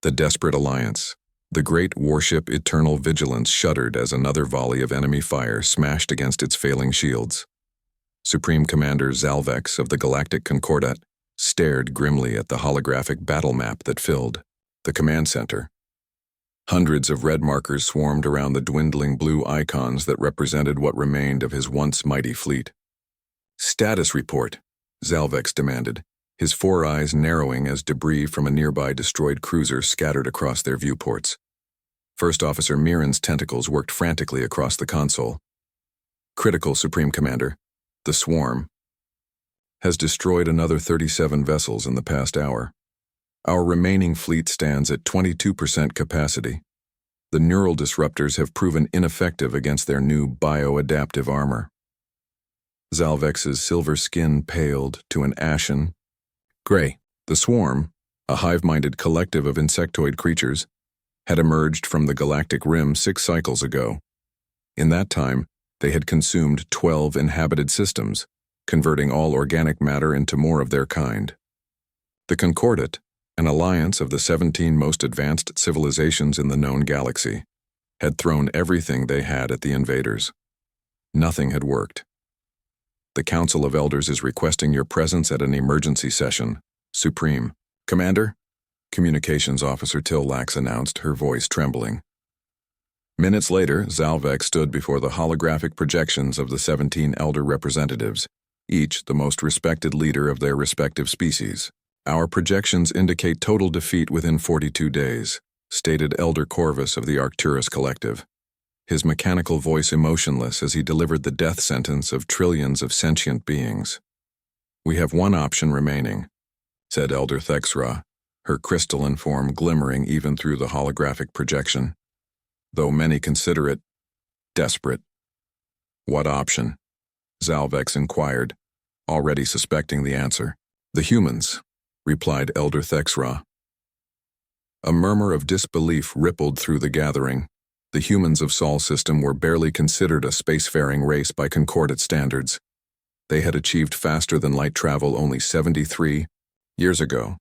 The desperate alliance. The great warship Eternal Vigilance shuddered as another volley of enemy fire smashed against its failing shields. Supreme Commander Zalvex of the Galactic Concordat stared grimly at the holographic battle map that filled the command center. Hundreds of red markers swarmed around the dwindling blue icons that represented what remained of his once mighty fleet. "Status report," Zalvex demanded, his four eyes narrowing as debris from a nearby destroyed cruiser scattered across their viewports. First Officer Mirren's tentacles worked frantically across the console. "Critical, Supreme Commander. The swarm has destroyed another 37 vessels in the past hour. Our remaining fleet stands at 22% capacity. The neural disruptors have proven ineffective against their new bio-adaptive armor." Zalvex's silver skin paled to an ashen gray. The swarm, a hive-minded collective of insectoid creatures, had emerged from the galactic rim 6 cycles ago. In that time, they had consumed 12 inhabited systems, converting all organic matter into more of their kind. The Concordat, an alliance of the 17 most advanced civilizations in the known galaxy, had thrown everything they had at the invaders. Nothing had worked. "The Council of Elders is requesting your presence at an emergency session, Supreme Commander," Communications Officer Tillax announced, her voice trembling. Minutes later, Zalvex stood before the holographic projections of the 17 Elder representatives, each the most respected leader of their respective species. "Our projections indicate total defeat within 42 days, stated Elder Corvus of the Arcturus Collective, his mechanical voice emotionless as he delivered the death sentence of trillions of sentient beings. "We have one option remaining," said Elder Thexra, her crystalline form glimmering even through the holographic projection, though many consider it desperate. "What option?" Zalvex inquired, already suspecting the answer. "The humans," replied Elder Thexra. A murmur of disbelief rippled through the gathering. The humans of Sol System were barely considered a spacefaring race by Concordat standards. They had achieved faster-than-light travel only 73 years ago,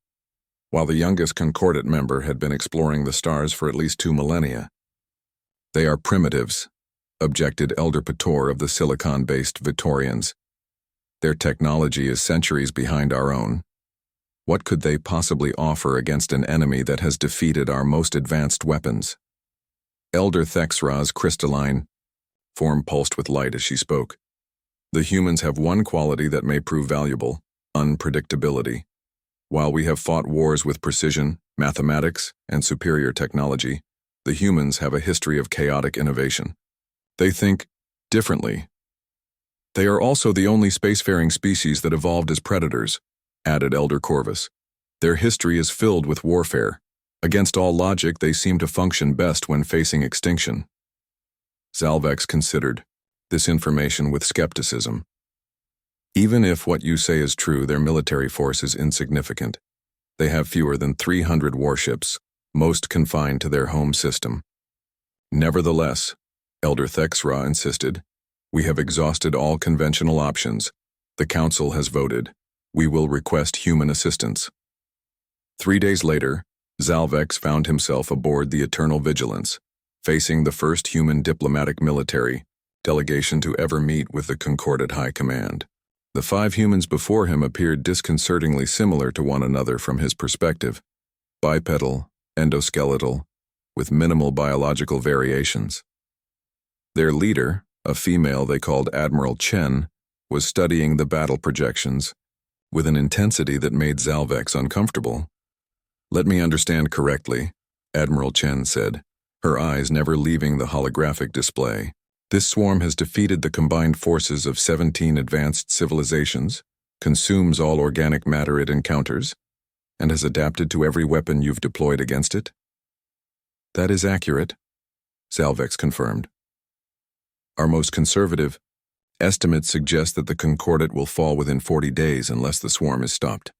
while the youngest Concordat member had been exploring the stars for at least 2 millennia. "They are primitives," objected Elder Pator of the silicon-based Vitorians. "Their technology is centuries behind our own. What could they possibly offer against an enemy that has defeated our most advanced weapons?" Elder Thexra's crystalline form pulsed with light as she spoke. "The humans have one quality that may prove valuable: unpredictability. While we have fought wars with precision, mathematics, and superior technology, the humans have a history of chaotic innovation. They think differently. They are also the only spacefaring species that evolved as predators," added Elder Corvus. "Their history is filled with warfare. Against all logic, they seem to function best when facing extinction." Zalvex considered this information with skepticism. "Even if what you say is true, their military force is insignificant. They have fewer than 300 warships, most confined to their home system." "Nevertheless," Elder Thexra insisted, "we have exhausted all conventional options. The Council has voted. We will request human assistance." 3 days later, Zalvex found himself aboard the Eternal Vigilance, facing the first human diplomatic military delegation to ever meet with the Concordat High Command. The 5 humans before him appeared disconcertingly similar to one another from his perspective: bipedal, endoskeletal, with minimal biological variations. Their leader, a female they called Admiral Chen, was studying the battle projections with an intensity that made Zalvex uncomfortable. "Let me understand correctly," Admiral Chen said, her eyes never leaving the holographic display. "This swarm has defeated the combined forces of 17 advanced civilizations, consumes all organic matter it encounters, and has adapted to every weapon you've deployed against it?" "That is accurate," Zalvex confirmed. "Our most conservative estimates suggest that the Concordat will fall within 40 days unless the swarm is stopped."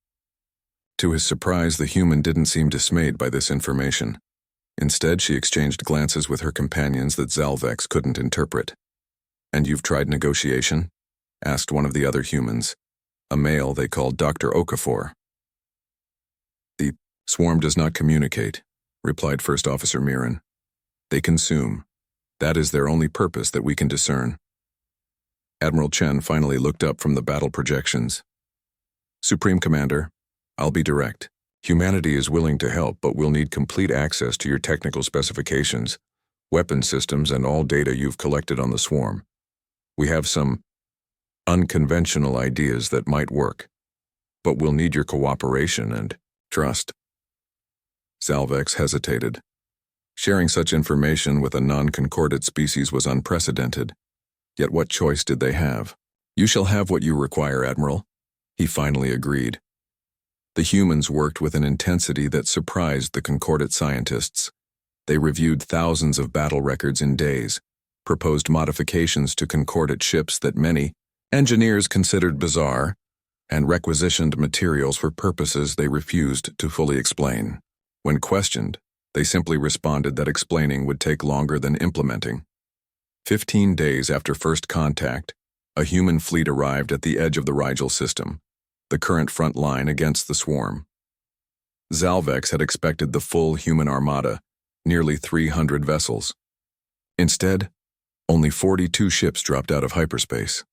To his surprise, the human didn't seem dismayed by this information. Instead, she exchanged glances with her companions that Zalvex couldn't interpret. "And you've tried negotiation?" asked one of the other humans, a male they called Dr. Okafor. "The swarm does not communicate," replied First Officer Mirren. They consume. That is their only purpose that we can discern. Admiral Chen finally looked up from the battle projections. Supreme Commander, I'll be direct. Humanity is willing to help, but we'll need complete access to your technical specifications, weapon systems, and all data you've collected on the swarm. We have some unconventional ideas that might work, but we'll need your cooperation and trust. Zalvex hesitated. Sharing such information with a non-concordant species was unprecedented. Yet what choice did they have? You shall have what you require, Admiral. He finally agreed. The humans worked with an intensity that surprised the concordant scientists. They reviewed thousands of battle records in days, proposed modifications to concordant ships that many engineers considered bizarre, and requisitioned materials for purposes they refused to fully explain. When questioned, they simply responded that explaining would take longer than implementing. 15 days after first contact, a human fleet arrived at the edge of the Rigel system, the current front line against the swarm. Zalvex had expected the full human armada, nearly 300 vessels. Instead, only 42 ships dropped out of hyperspace.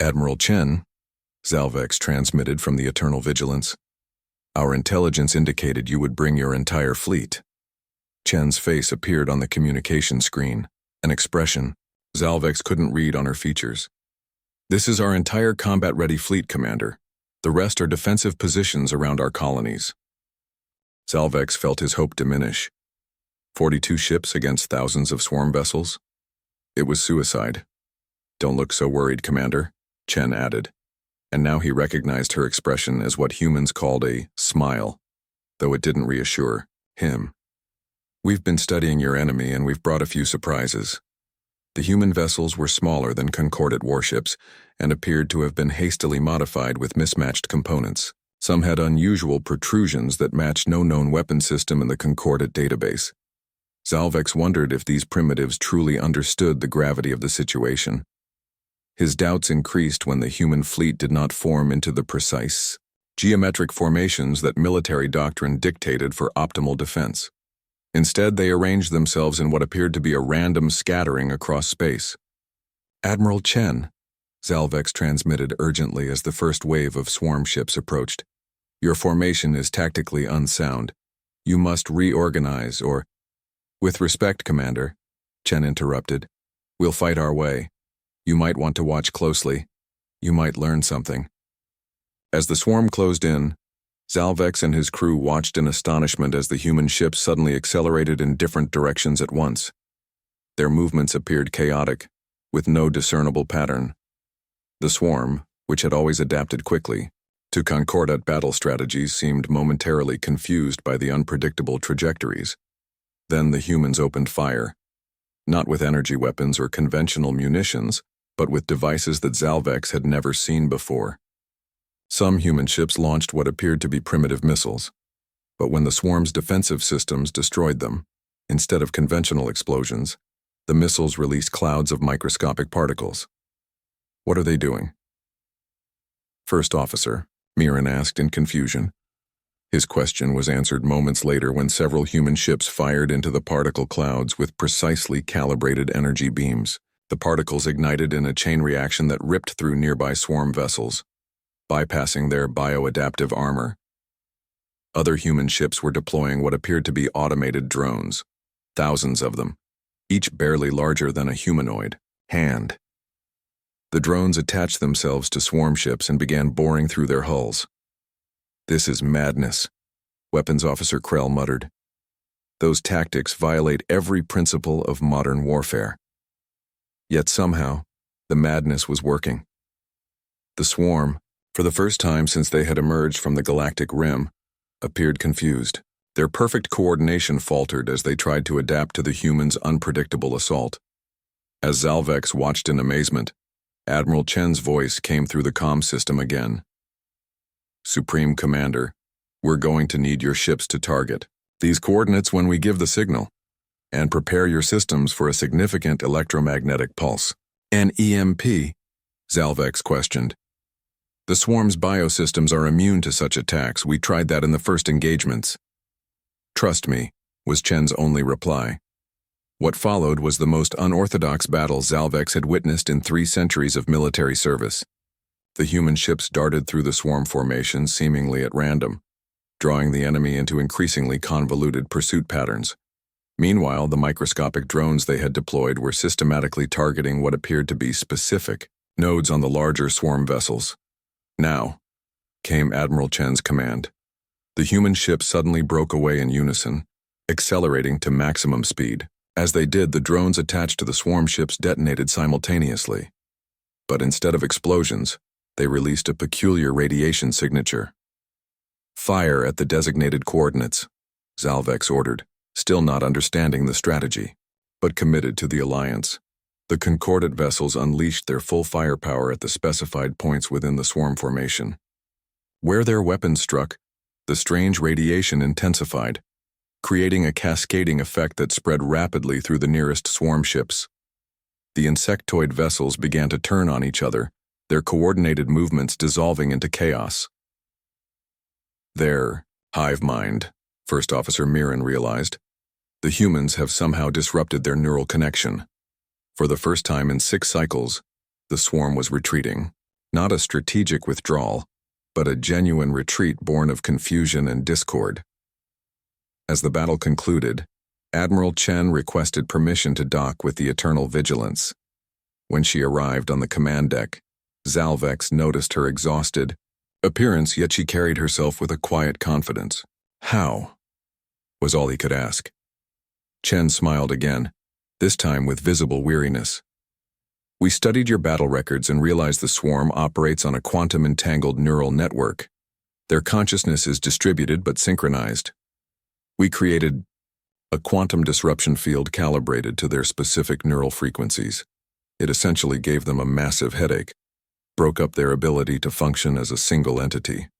Admiral Chen, Zalvex transmitted from the Eternal Vigilance, our intelligence indicated you would bring your entire fleet. Chen's face appeared on the communication screen, an expression Zalvex couldn't read on her features. This is our entire combat-ready fleet, Commander. The rest are defensive positions around our colonies. Zalvex felt his hope diminish. 42 ships against thousands of swarm vessels? It was suicide. Don't look so worried, Commander, Chen added. And now he recognized her expression as what humans called a smile, though it didn't reassure him. We've been studying your enemy and we've brought a few surprises. The human vessels were smaller than concordant warships and appeared to have been hastily modified with mismatched components. Some had unusual protrusions that matched no known weapon system in the concordant database. Zalvex wondered if these primitives truly understood the gravity of the situation. His doubts increased when the human fleet did not form into the precise, geometric formations that military doctrine dictated for optimal defense. Instead, they arranged themselves in what appeared to be a random scattering across space. Admiral Chen, Zalvex transmitted urgently as the first wave of swarm ships approached. Your formation is tactically unsound. You must reorganize or— With respect, Commander, Chen interrupted. We'll fight our way. You might want to watch closely. You might learn something. As the swarm closed in, Zalvex and his crew watched in astonishment as the human ships suddenly accelerated in different directions at once. Their movements appeared chaotic, with no discernible pattern. The swarm, which had always adapted quickly to concordant battle strategies, seemed momentarily confused by the unpredictable trajectories. Then the humans opened fire, not with energy weapons or conventional munitions, but with devices that Zalvex had never seen before. Some human ships launched what appeared to be primitive missiles, but when the swarm's defensive systems destroyed them, instead of conventional explosions, the missiles released clouds of microscopic particles. What are they doing? First Officer, Mirren asked in confusion. His question was answered moments later when several human ships fired into the particle clouds with precisely calibrated energy beams. The particles ignited in a chain reaction that ripped through nearby swarm vessels, bypassing their bioadaptive armor. Other human ships were deploying what appeared to be automated drones, thousands of them, each barely larger than a humanoid hand. The drones attached themselves to swarm ships and began boring through their hulls. This is madness, Weapons Officer Krell muttered. Those tactics violate every principle of modern warfare. Yet somehow, the madness was working. The swarm, for the first time since they had emerged from the galactic rim, appeared confused. Their perfect coordination faltered as they tried to adapt to the humans' unpredictable assault. As Zalvex watched in amazement, Admiral Chen's voice came through the comm system again. Supreme Commander, we're going to need your ships to target these coordinates when we give the signal, and prepare your systems for a significant electromagnetic pulse. An EMP? Zalvex questioned. The swarm's biosystems are immune to such attacks. We tried that in the first engagements. Trust me, was Chen's only reply. What followed was the most unorthodox battle Zalvex had witnessed in 3 centuries of military service. The human ships darted through the swarm formation seemingly at random, drawing the enemy into increasingly convoluted pursuit patterns. Meanwhile, the microscopic drones they had deployed were systematically targeting what appeared to be specific nodes on the larger swarm vessels. Now, came Admiral Chen's command. The human ships suddenly broke away in unison, accelerating to maximum speed. As they did, the drones attached to the swarm ships detonated simultaneously. But instead of explosions, they released a peculiar radiation signature. "Fire at the designated coordinates," Zalvex ordered, still not understanding the strategy, but committed to the alliance. The Concordat vessels unleashed their full firepower at the specified points within the swarm formation. Where their weapons struck, the strange radiation intensified, creating a cascading effect that spread rapidly through the nearest swarm ships. The insectoid vessels began to turn on each other, their coordinated movements dissolving into chaos. Their hive mind, First Officer Mirren realized. The humans have somehow disrupted their neural connection. For the first time in 6 cycles, the swarm was retreating. Not a strategic withdrawal, but a genuine retreat born of confusion and discord. As the battle concluded, Admiral Chen requested permission to dock with the Eternal Vigilance. When she arrived on the command deck, Zalvex noticed her exhausted appearance, yet she carried herself with a quiet confidence. "How?" was all he could ask. Chen smiled again, this time with visible weariness. "We studied your battle records and realized the swarm operates on a quantum-entangled neural network. Their consciousness is distributed but synchronized. We created a quantum disruption field calibrated to their specific neural frequencies. It essentially gave them a massive headache, broke up their ability to function as a single entity."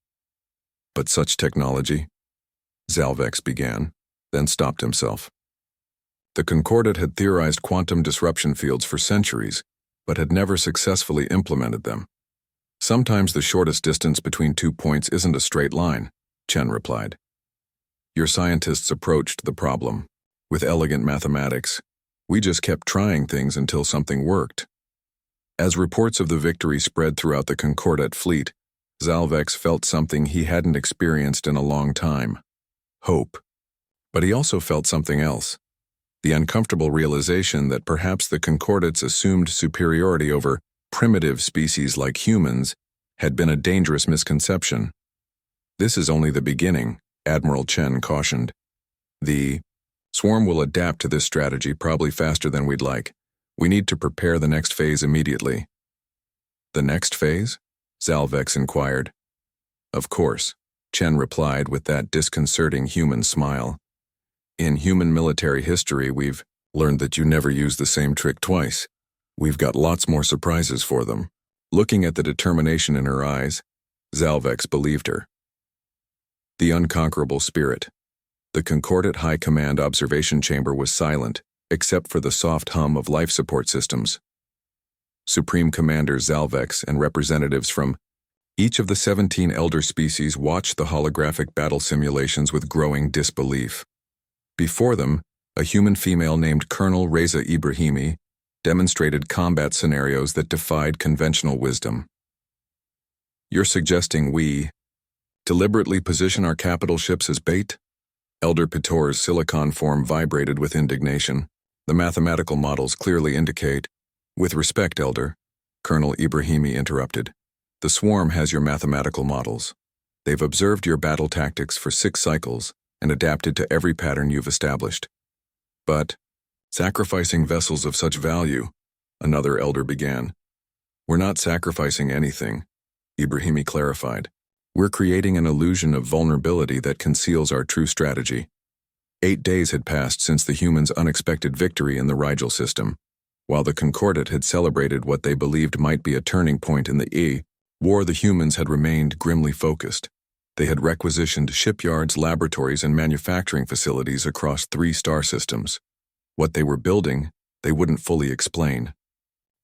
"But such technology?" Zalvex began, then stopped himself. The Concordat had theorized quantum disruption fields for centuries, but had never successfully implemented them. "Sometimes the shortest distance between 2 points isn't a straight line," Chen replied. "Your scientists approached the problem with elegant mathematics. We just kept trying things until something worked." As reports of the victory spread throughout the Concordat fleet, Zalvex felt something he hadn't experienced in a long time: hope. But he also felt something else: the uncomfortable realization that perhaps the Concordats' assumed superiority over primitive species like humans had been a dangerous misconception. "This is only the beginning," Admiral Chen cautioned. "The swarm will adapt to this strategy probably faster than we'd like. We need to prepare the next phase immediately." "The next phase?" Zalvex inquired. "Of course," Chen replied with that disconcerting human smile. "In human military history, we've learned that you never use the same trick twice. We've got lots more surprises for them." Looking at the determination in her eyes, Zalvex believed her. The unconquerable spirit. The Concordat High Command observation chamber was silent, except for the soft hum of life support systems. Supreme Commander Zalvex and representatives from each of the 17 elder species watched the holographic battle simulations with growing disbelief. Before them, a human female named Colonel Reza Ibrahimi demonstrated combat scenarios that defied conventional wisdom. "You're suggesting we deliberately position our capital ships as bait?" Elder Pitor's silicon form vibrated with indignation. "The mathematical models clearly indicate—" "With respect, Elder," Colonel Ibrahimi interrupted. "The swarm has your mathematical models. They've observed your battle tactics for 6 cycles and adapted to every pattern you've established. But sacrificing vessels of such value," another elder began. "We're not sacrificing anything," Ibrahimi clarified. "We're creating an illusion of vulnerability that conceals our true strategy." 8 days had passed since the humans' unexpected victory in the Rigel system. While the Concordat had celebrated what they believed might be a turning point in the war, the humans had remained grimly focused. They had requisitioned shipyards, laboratories, and manufacturing facilities across 3 star systems. What they were building, they wouldn't fully explain.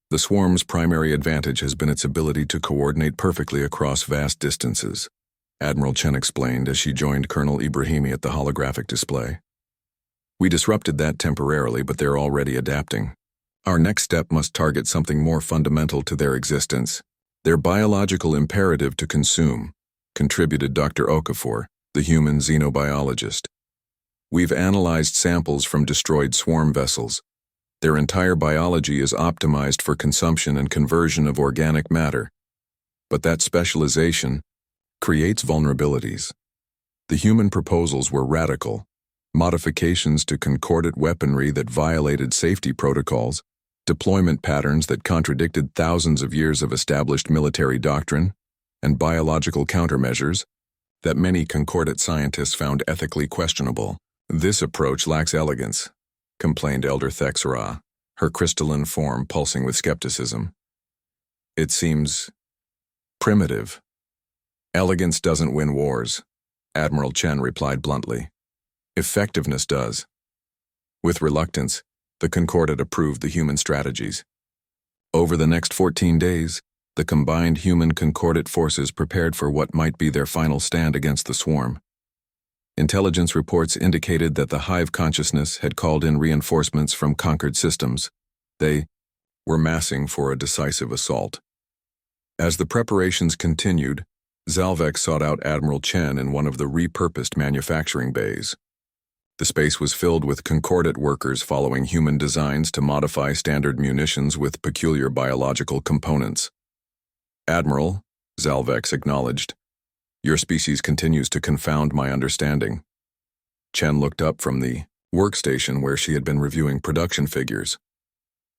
The swarm's primary advantage has been its ability to coordinate perfectly across vast distances, Admiral Chen explained as she joined Colonel Ibrahimi at the holographic display. We disrupted that temporarily, but they're already adapting. Our next step must target something more fundamental to their existence, their biological imperative to consume, contributed Dr. Okafor, the human xenobiologist. We've analyzed samples from destroyed swarm vessels. Their entire biology is optimized for consumption and conversion of organic matter. But that specialization creates vulnerabilities. The human proposals were radical, modifications to concordant weaponry that violated safety protocols, deployment patterns that contradicted thousands of years of established military doctrine, and biological countermeasures that many concordant scientists found ethically questionable. This approach lacks elegance, complained Elder Thexera, her crystalline form pulsing with skepticism. It seems primitive. Elegance doesn't win wars, Admiral Chen replied bluntly. Effectiveness does. With reluctance, the Concordat approved the human strategies. Over the next 14 days, the combined human Concordat forces prepared for what might be their final stand against the swarm. Intelligence reports indicated that the hive consciousness had called in reinforcements from conquered systems. They were massing for a decisive assault. As the preparations continued, Zalvek sought out Admiral Chen in one of the repurposed manufacturing bays. The space was filled with Concordat workers following human designs to modify standard munitions with peculiar biological components. Admiral, Zalvex acknowledged, your species continues to confound my understanding. Chen looked up from the workstation where she had been reviewing production figures.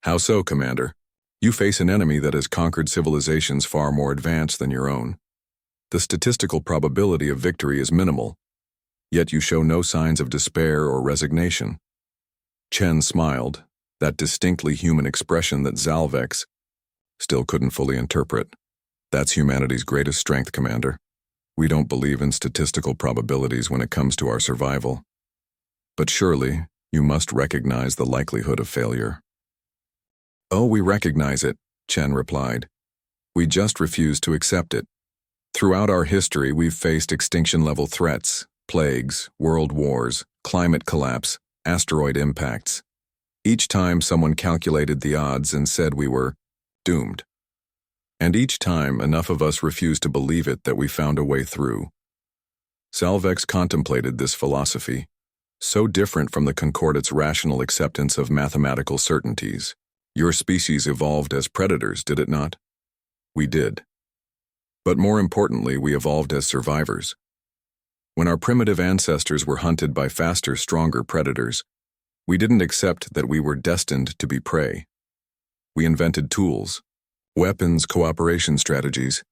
How so, Commander? You face an enemy that has conquered civilizations far more advanced than your own. The statistical probability of victory is minimal, yet you show no signs of despair or resignation. Chen smiled, that distinctly human expression that Zalvex still couldn't fully interpret. That's humanity's greatest strength, Commander. We don't believe in statistical probabilities when it comes to our survival. But surely, you must recognize the likelihood of failure. Oh, we recognize it, Chen replied. We just refuse to accept it. Throughout our history, we've faced extinction-level threats, plagues, world wars, climate collapse, asteroid impacts. Each time someone calculated the odds and said we were doomed. And each time enough of us refused to believe it that we found a way through. Salvex contemplated this philosophy, so different from the Concordat's rational acceptance of mathematical certainties. Your species evolved as predators, did it not? We did. But more importantly, we evolved as survivors. When our primitive ancestors were hunted by faster, stronger predators, we didn't accept that we were destined to be prey. We invented tools, weapons, cooperation strategies.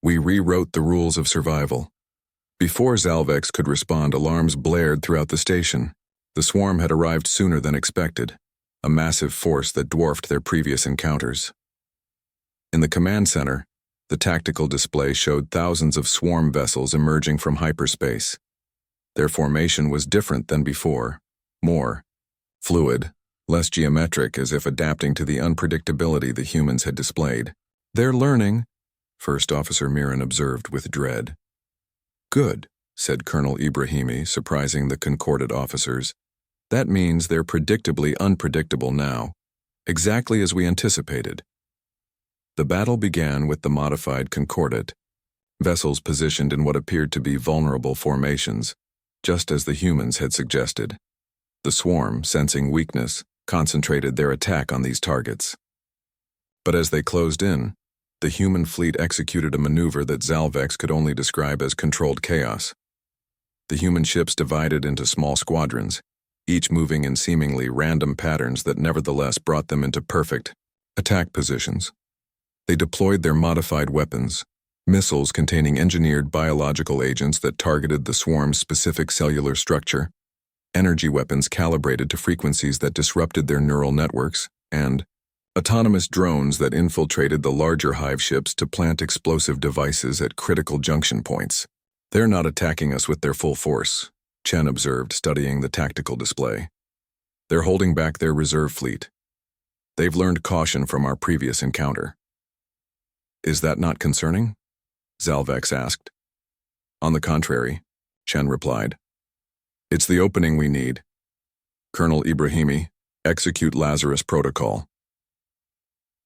We rewrote the rules of survival. Before Zalvex could respond, alarms blared throughout the station. The swarm had arrived sooner than expected, a massive force that dwarfed their previous encounters. In the command center, the tactical display showed thousands of swarm vessels emerging from hyperspace. Their formation was different than before, more fluid, less geometric, as if adapting to the unpredictability the humans had displayed. They're learning, First Officer Miran observed with dread. Good, said Colonel Ibrahimi, surprising the Concordat officers. That means they're predictably unpredictable now, exactly as we anticipated. The battle began with the modified Concordat, vessels positioned in what appeared to be vulnerable formations, just as the humans had suggested. The swarm, sensing weakness, concentrated their attack on these targets. But as they closed in, the human fleet executed a maneuver that Zalvex could only describe as controlled chaos. The human ships divided into small squadrons, each moving in seemingly random patterns that nevertheless brought them into perfect attack positions. They deployed their modified weapons, missiles containing engineered biological agents that targeted the swarm's specific cellular structure, energy weapons calibrated to frequencies that disrupted their neural networks, and autonomous drones that infiltrated the larger hive ships to plant explosive devices at critical junction points. They're not attacking us with their full force, Chen observed, studying the tactical display. They're holding back their reserve fleet. They've learned caution from our previous encounter. Is that not concerning? Zalvex asked. On the contrary, Chen replied. It's the opening we need. Colonel Ibrahimi, execute Lazarus Protocol.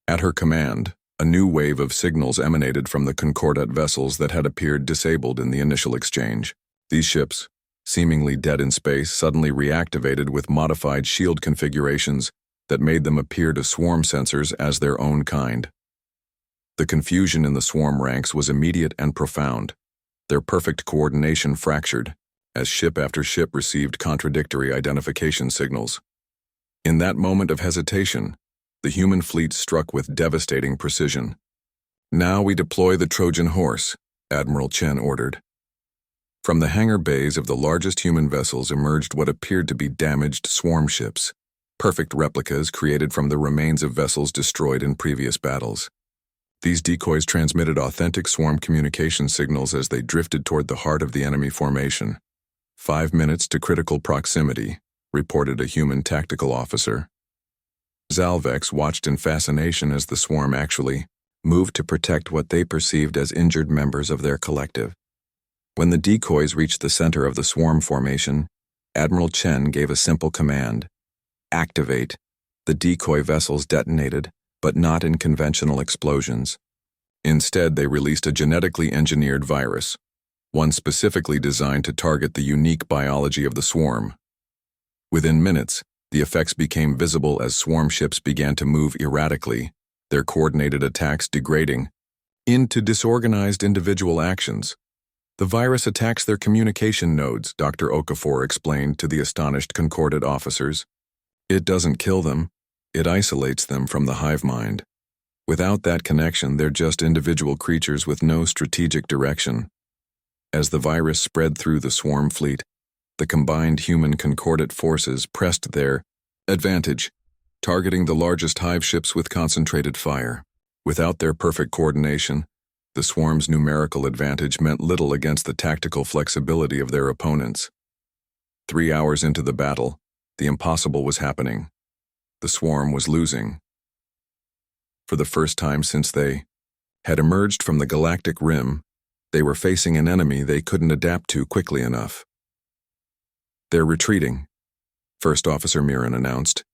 At her command, a new wave of signals emanated from the Concordat vessels that had appeared disabled in the initial exchange. These ships, seemingly dead in space, suddenly reactivated with modified shield configurations that made them appear to swarm sensors as their own kind. The confusion in the swarm ranks was immediate and profound, their perfect coordination fractured, as ship after ship received contradictory identification signals. In that moment of hesitation, the human fleet struck with devastating precision. "Now we deploy the Trojan horse," Admiral Chen ordered. From the hangar bays of the largest human vessels emerged what appeared to be damaged swarm ships, perfect replicas created from the remains of vessels destroyed in previous battles. These decoys transmitted authentic swarm communication signals as they drifted toward the heart of the enemy formation. 5 minutes to critical proximity, reported a human tactical officer. Zalvex watched in fascination as the swarm actually moved to protect what they perceived as injured members of their collective. When the decoys reached the center of the swarm formation, Admiral Chen gave a simple command: activate. The decoy vessels detonated, but not in conventional explosions. Instead, they released a genetically engineered virus, one specifically designed to target the unique biology of the swarm. Within minutes, the effects became visible as swarm ships began to move erratically, their coordinated attacks degrading into disorganized individual actions. "The virus attacks their communication nodes," Dr. Okafor explained to the astonished Concordat officers. "It doesn't kill them, it isolates them from the hive mind. Without that connection, they're just individual creatures with no strategic direction." As the virus spread through the swarm fleet, the combined human Concordat forces pressed their advantage, targeting the largest hive ships with concentrated fire. Without their perfect coordination, the swarm's numerical advantage meant little against the tactical flexibility of their opponents. 3 hours into the battle, the impossible was happening. The swarm was losing. For the first time since they had emerged from the galactic rim, they were facing an enemy they couldn't adapt to quickly enough. "They're retreating," First Officer Mirren announced,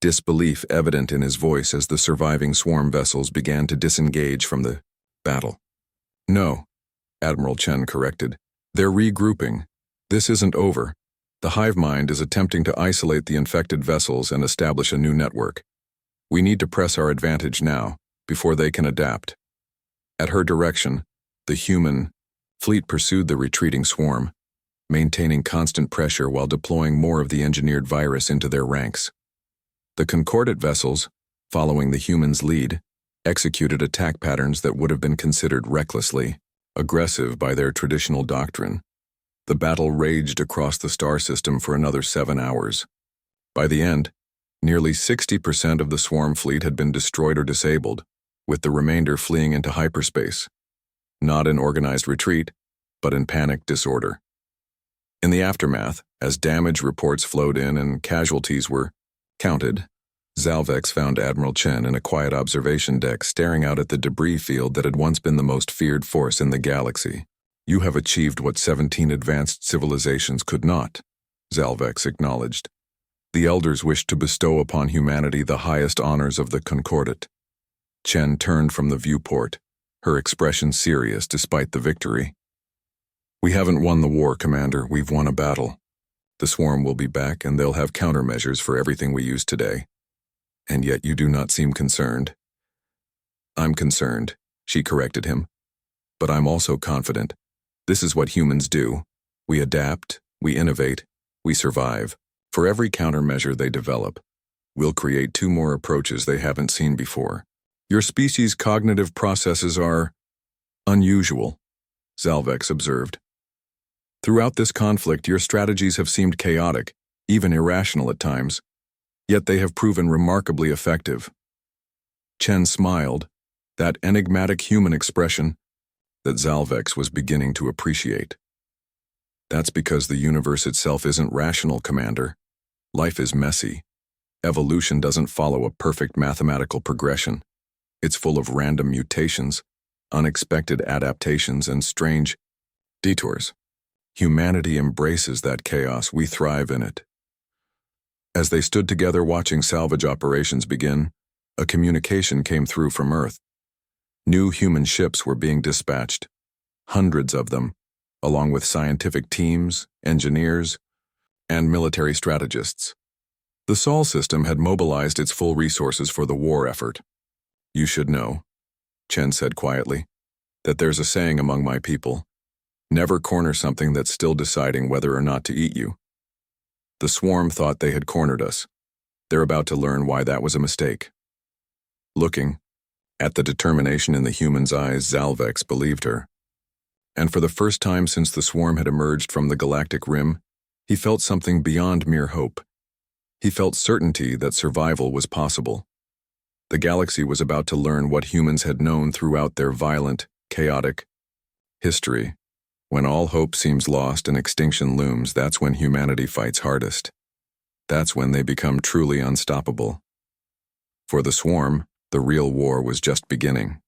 disbelief evident in his voice as the surviving swarm vessels began to disengage from the battle. "No," Admiral Chen corrected. "They're regrouping. This isn't over. The hive mind is attempting to isolate the infected vessels and establish a new network. We need to press our advantage now, before they can adapt." At her direction, the human fleet pursued the retreating swarm, maintaining constant pressure while deploying more of the engineered virus into their ranks. The Concordat vessels, following the humans' lead, executed attack patterns that would have been considered recklessly aggressive by their traditional doctrine. The battle raged across the star system for another 7 hours. By the end, nearly 60% of the swarm fleet had been destroyed or disabled, with the remainder fleeing into hyperspace, not in organized retreat, but in panic disorder. In the aftermath, as damage reports flowed in and casualties were counted, Zalvex found Admiral Chen in a quiet observation deck staring out at the debris field that had once been the most feared force in the galaxy. "You have achieved what 17 advanced civilizations could not," Zalvex acknowledged. "The Elders wished to bestow upon humanity the highest honors of the Concordat." Chen turned from the viewport, her expression serious despite the victory. "We haven't won the war, Commander. We've won a battle. The swarm will be back, and they'll have countermeasures for everything we use today. And yet you do not seem concerned." "I'm concerned," she corrected him. "But I'm also confident. This is what humans do. We adapt, we innovate, we survive. For every countermeasure they develop, we'll create 2 more approaches they haven't seen before. Your species' cognitive processes are unusual," Zalvex observed. "Throughout this conflict, your strategies have seemed chaotic, even irrational at times, yet they have proven remarkably effective." Chen smiled, that enigmatic human expression that Zalvex was beginning to appreciate. "That's because the universe itself isn't rational, Commander. Life is messy. Evolution doesn't follow a perfect mathematical progression. It's full of random mutations, unexpected adaptations, and strange detours. Humanity embraces that chaos. We thrive in it." As they stood together watching salvage operations begin, a communication came through from Earth. New human ships were being dispatched, hundreds of them, along with scientific teams, engineers, and military strategists. The Sol system had mobilized its full resources for the war effort. "You should know," Chen said quietly, "that there's a saying among my people, never corner something that's still deciding whether or not to eat you." The swarm thought they had cornered us. They're about to learn why that was a mistake. Looking at the determination in the human's eyes, Zalvex believed her. And for the first time since the swarm had emerged from the galactic rim, he felt something beyond mere hope. He felt certainty that survival was possible. The galaxy was about to learn what humans had known throughout their violent, chaotic history. When all hope seems lost and extinction looms, that's when humanity fights hardest. That's when they become truly unstoppable. For the swarm, the real war was just beginning.